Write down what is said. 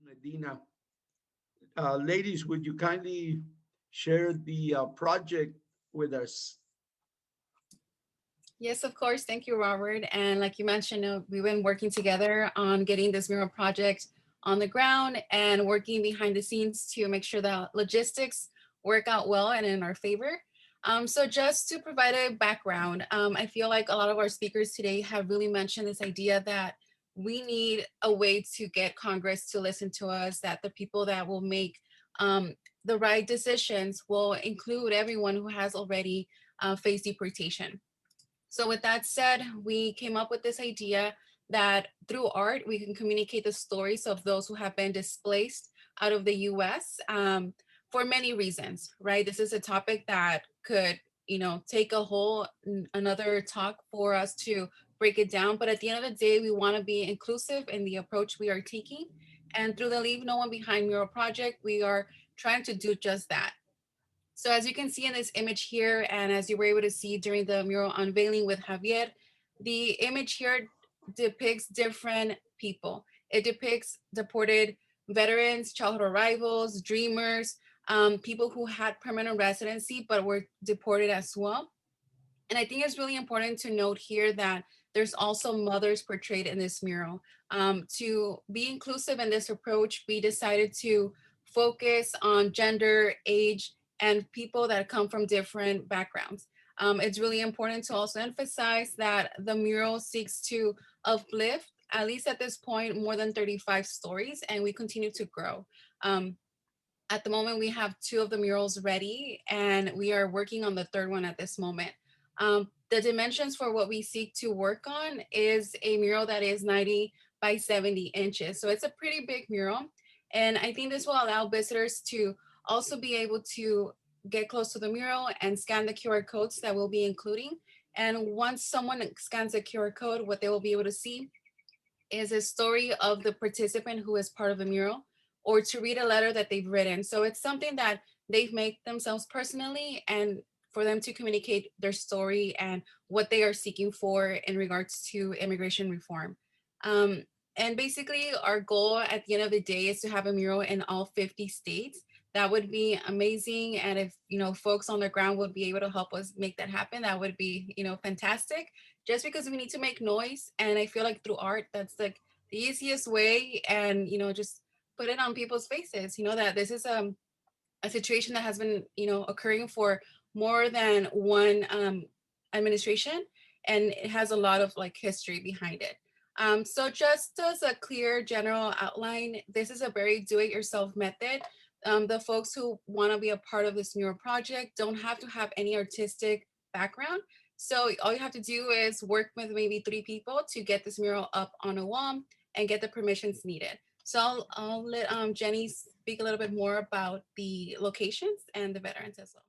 Medina. Ladies, would you kindly share the project with us? Yes, of course. Thank you, Robert. And like you mentioned, we've been working together on getting this mural project on the ground and working behind the scenes to make sure that logistics work out well and in our favor. So just to provide a background, I feel like a lot of our speakers today have really mentioned this idea that we need a way to get Congress to listen to us, that the people that will make the right decisions will include everyone who has already faced deportation. So with that said, we came up with this idea that through art, we can communicate the stories of those who have been displaced out of the US for many reasons, right? This is a topic that could, take a whole another talk for us to break it down. But at the end of the day, we want to be inclusive in the approach we are taking. And through the Leave No One Behind Mural Project, we are trying to do just that. So as you can see in this image here, and as you were able to see during the mural unveiling with Javier, the image here depicts different people. It depicts deported veterans, childhood arrivals, dreamers, people who had permanent residency but were deported as well. And I think it's really important to note here that there's also mothers portrayed in this mural. To be inclusive in this approach, we decided to focus on gender, age, and people that come from different backgrounds. It's really important to also emphasize that the mural seeks to uplift, at least at this point, more than 35 stories, and we continue to grow. At the moment, we have two of the murals ready, and we are working on the third one at this moment. The dimensions for what we seek to work on is a mural that is 90 by 70 inches. So it's a pretty big mural. And I think this will allow visitors to also be able to get close to the mural and scan the QR codes that we'll be including. And once someone scans the QR code, what they will be able to see is a story of the participant who is part of the mural, or to read a letter that they've written. So it's something that they've made themselves personally, and for them to communicate their story and what they are seeking for in regards to immigration reform. Um, and basically, our goal at the end of the day is to have a mural in all 50 states. That would be amazing. And if, folks on the ground would be able to help us make that happen, that would be, fantastic. Just because we need to make noise. And I feel like through art, that's like the easiest way. And, just put it on people's faces, that this is a situation that has been, occurring for more than one administration, and it has a lot of like history behind it. So just as a clear general outline, this is a very do-it-yourself method. The folks who want to be a part of this mural project don't have to have any artistic background. So all you have to do is work with maybe 3 people to get this mural up on a wall and get the permissions needed. So I'll let Jenny speak a little bit more about the locations and the veterans as well.